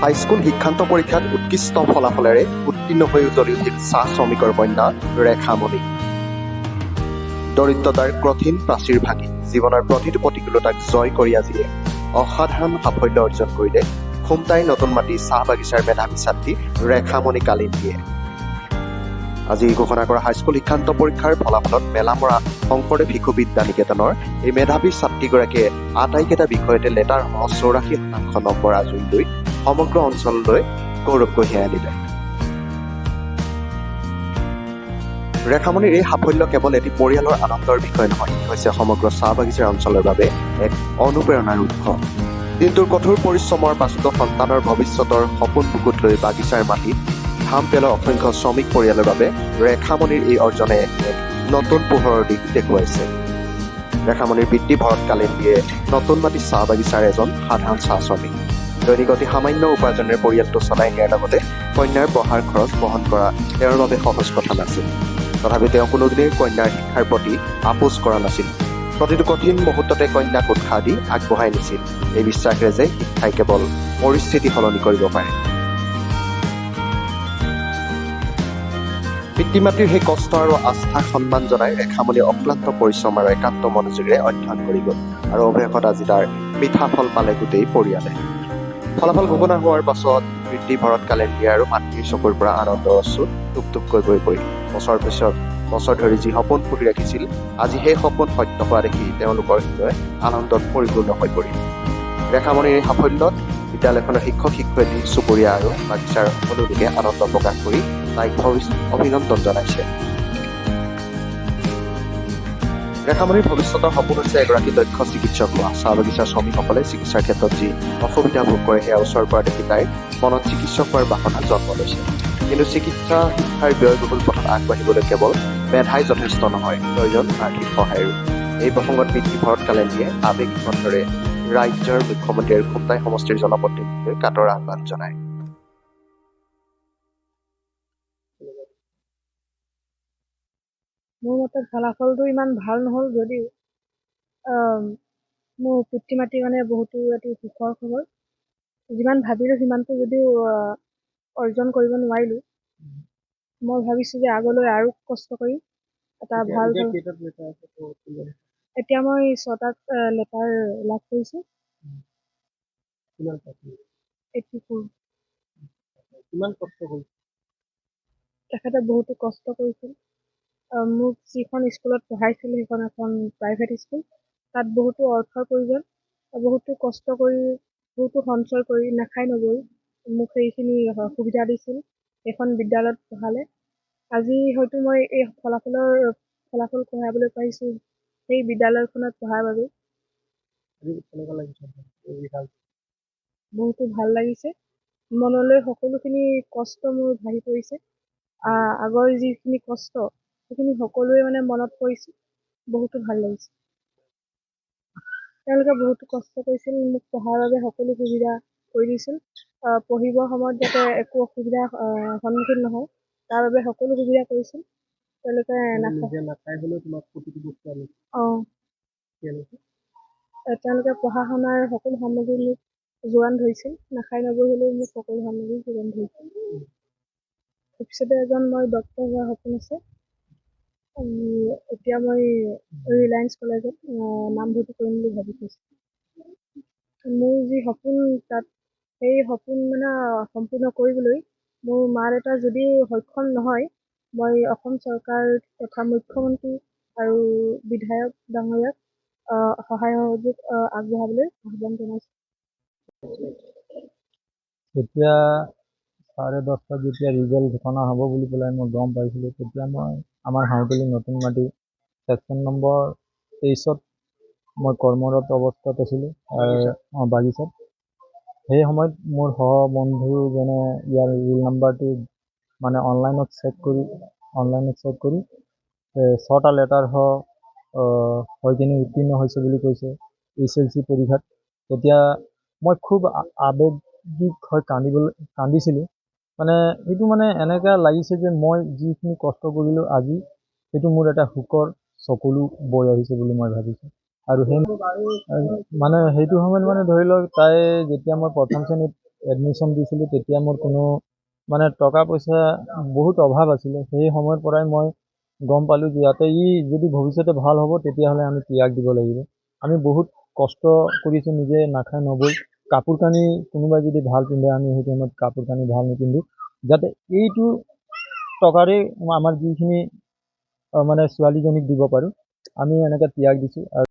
High school শিক্ষান্ত পৰীক্ষাত উৎকৃষ্ট ফলাফলেৰে উত্তীৰ্ণ হৈ উজলি উঠিল চাহ শ্ৰমিকৰ কন্যা ৰেখামণি। দৰিদ্ৰতাৰ কঠিন প্ৰাচীৰ ভাঙি জীৱনৰ প্ৰতিটো প্ৰতিকূলতাক জয় কৰি আজিয়ে অসাধাৰণ সাফল্য অৰ্জন কৰিলে খুমটাই নতুন মাটি চাহ বাগিচাৰ মেধাৱী ছাত্ৰী ৰেখামণি কালিন্দীয়ে। আজি ঘোষণা কৰা হাইস্কুল শিক্ষান্ত পৰীক্ষাৰ ফলাফলত মেলামৰা শংকৰদেৱ শিশু বিদ্যা নিকেতনৰ এই মেধাৱী ছাত্ৰীগৰাকীয়ে আটাইকেইটা বিষয়তে লেটাৰ 84% নম্বৰ আজৰি লৈ সমগ্ৰ অঞ্চললৈ গৌৰৱ কঢ়িয়াই আনিলে। ৰেখামণিৰ এই সাফল্য কেৱল এটি পৰিয়ালৰ আনন্দৰ বিষয় নহয়, ই হৈছে সমগ্ৰ চাহ বাগিচাৰ অঞ্চলৰ বাবে এক অনুপ্ৰেৰণাৰ উৎস। দিনটোৰ কঠোৰ পৰিশ্ৰমৰ পাছতো সন্তানৰ ভৱিষ্যতৰ সপোন বুকুত লৈ বাগিচাৰ মাটিত ঘাম পেলোৱা অসংখ্য শ্ৰমিক পৰিয়ালৰ বাবে ৰেখামণিৰ এই অৰ্জনে এক নতুন পোহৰৰ দিশ দেখুৱাইছে। ৰেখামণিৰ পিতৃ ভৰত কালিন্দীয়ে নতুন মাটি চাহ বাগিচাৰ এজন সাধাৰণ চাহ শ্ৰমিক। দৈনিক অতি সামান্য উপাৰ্জনেৰে পৰিয়ালটো চলাই নিয়াৰ লগতে কন্যাৰ পঢ়াৰ খৰচ বহন কৰা তেওঁৰ বাবে সহজ কথা নাছিল। তথাপি তেওঁ কোনোদিনেই কন্যাৰ শিক্ষাৰ প্ৰতি আপোচ কৰা নাছিল। প্ৰতিটো কঠিন মুহূৰ্ততে কন্যাক উৎসাহ দি আগবঢ়াই নিছিল, এই বিশ্বাসেৰে যে শিক্ষাই কেৱল পৰিস্থিতি সলনি কৰিব পাৰে। পিতৃ মাতৃৰ সেই কষ্ট আৰু আস্থাক সন্মান জনাই ৰেখামণিয়ে অক্লান্ত পৰিশ্ৰম আৰু একান্ত মনোযোগেৰে অধ্যয়ন কৰি গ'ল আৰু অৱশেষত আজি তাৰ মিঠা ফল পালে গোটেই পৰিয়ালে। ফলাফল ঘোষণা হোৱাৰ পাছত পিতৃ ভৰত কালিন্দী আৰু মাতৃৰ চকুৰ পৰা আনন্দৰ অশ্ৰু টুপ টুপকৈ বৈ পৰিল। বছৰ পিছত বছৰ ধৰি যি সপোন ফুটি ৰাখিছিল, আজি সেই সপোন সত্য হোৱা দেখি তেওঁলোকৰ হৃদয় আনন্দত পৰিপূৰ্ণ হৈ পৰিল। ৰেখামণিৰ এই সাফল্যত বিদ্যালয়খনৰ শিক্ষক শিক্ষয়িত্ৰী, চুবুৰীয়া আৰু বাগিচাৰ সকলো লোকে আনন্দ প্ৰকাশ কৰি তাইক অভিনন্দন জনাইছে। ৰেখামণিৰ ভৱিষ্যতৰ সপোন হৈছে এগৰাকী দক্ষ চিকিৎসক হোৱা। চাহ বাগিচাৰ শ্ৰমিকসকলে চিকিৎসাৰ ক্ষেত্ৰত যি অসুবিধা ভোগ কৰে সেয়া ওচৰৰ পৰা দেখি তাইৰ মনত চিকিৎসক হোৱাৰ বাসনা জন্ম লৈছে। কিন্তু চিকিৎসা শিক্ষাৰ ব্যয়বহুল পথত আগবাঢ়িবলৈ কেৱল মেধাই যথেষ্ট নহয়, প্ৰয়োজন আৰ্থিক সহায়ৰো। এই প্ৰসংগত পিতৃ ভৰত কালিন্দীয়ে আৱেগিক কণ্ঠৰে ৰাজ্যৰ মুখ্যমন্ত্ৰী আৰু খুমটাই সমষ্টিৰ জনপ্ৰতিনিধিলৈ কাটৰ আহ্বান জনায়। মোৰ মতে ফলাফলটো ইমান ভাল নহ'ল যদিও মোৰ পিতৃ মাতৃৰ মানে বহুতো এটি সুখৰ খবৰ। যিমান ভাবিলোঁ সিমানটো যদিও অৰ্জন কৰিব নোৱাৰিলোঁ, মই ভাবিছোঁ যে আগলৈ আৰু কষ্ট কৰি এটা ভাল এতিয়া মই 6টাত লেটাৰ লাভ কৰিছোঁ। 84। তেখেতে বহুতো কষ্ট কৰিছিল। মোক যিখন স্কুলত পঢ়াইছিল সেইখন এখন প্ৰাইভেট স্কুল। তাত বহুতো অৰ্থৰ প্ৰয়োজন, বহুতো কষ্ট কৰি বহুতো সঞ্চয় কৰি নাখাই নবৈ মোক সেইখিনি সুবিধা দিছিল এখন বিদ্যালয়ত পঢ়ালে। আজি হয়তো মই এই ফলাফল কঢ়িয়াবলৈ পাৰিছোঁ সেই বিদ্যালয়খনত পঢ়াৰ বাবে। বহুতো ভাল লাগিছে, মনলৈ সকলোখিনি কষ্ট মোৰ ভাহি পৰিছে। আগৰ যিখিনি কষ্ট সেইখিনি সকলোৱে মানে মনত পৰিছে, বহুতো ভাল লাগিছে। তেওঁলোকে বহুতো কষ্ট কৰিছিল, মোক পঢ়াৰ বাবে সকলো সুবিধা কৰি দিছিল। পঢ়িবৰ সময়ত যাতে একো অসুবিধাৰ সন্মুখীন নহয় তাৰ বাবে সকলো সুবিধা কৰিছিল। তেওঁলোকে তেওঁলোকে পঢ়া শুনাৰ সকলো সামগ্ৰী মোক যোগান ধৰিছিল, নাখাই নবৈ হ'লেও মোক সকলো সামগ্ৰী যোগান ধৰিছিল। ভৱিষ্যতে এজন মই ডক্তৰ হোৱাৰ সপোন আছে। এতিয়া মই ৰিলায়েন্স কলেজত নামভৰ্তি কৰিম বুলি ভাবি থৈছোঁ। মোৰ যি সপোন তাত সেই সপোন মানে সম্পূৰ্ণ কৰিবলৈ মোৰ মা দেউতা যদি সক্ষম নহয়, মই অসম চৰকাৰ তথা মুখ্যমন্ত্ৰী আৰু বিধায়ক ডাঙৰীয়াক সহায় সহযোগ আগবঢ়াবলৈ আহ্বান জনাইছোঁ। তেতিয়া 10:30 যেতিয়া ৰিজাল্ট ঘোষণা হ'ব বুলি পেলাই মই গম পাইছিলোঁ, তেতিয়া মই আমাৰ হাউতলী নতুন মাটি ছেকশ্যন নম্বৰ 23ত মই কৰ্মৰত অৱস্থাত আছিলোঁ বাগিচাত। সেই সময়ত মোৰ সহবন্ধুজনে ইয়াৰ ৰোল নাম্বাৰটো মানে অনলাইনত চেক কৰি 6টা লেটাৰ হৈ কিনে উত্তীৰ্ণ হৈছে বুলি কৈছে SLC পৰীক্ষাত। তেতিয়া মই খুব আৱেগিক হৈ কান্দিছিলোঁ। মানে এইটো মানে এনেকুৱা লাগিছে যে মই যিখিনি কষ্ট কৰিলোঁ আজি সেইটো মোৰ এটা সুখৰ চকুলো বৈ আহিছে বুলি মই ভাবিছোঁ। আৰু সেই মানে সেইটো সময়ত মানে ধৰি লওক তাই যেতিয়া মই প্ৰথম শ্ৰেণীত এডমিশ্যন দিছিলোঁ তেতিয়া মোৰ কোনো মানে টকা পইচা বহুত অভাৱ আছিলে। সেই সময়ৰ পৰাই মই গম পালোঁ যে ইয়াতে যদি ভৱিষ্যতে ভাল হ'ব তেতিয়াহ'লে আমি ত্যাগ দিব লাগিব। আমি বহুত কষ্ট কৰিছোঁ নিজে নাখাই নবৈ। কাপোৰ কানি কোনোবাই যদি ভাল পিন্ধে আমি সেই টাইমত কাপোৰ কানি ভাল নিপিন্ধো, যাতে এইটো টকাৰে আমাৰ যিখিনি মানে ছোৱালীজনীক দিব পাৰোঁ, আমি এনেকৈ ত্যাগ দিছোঁ। আৰু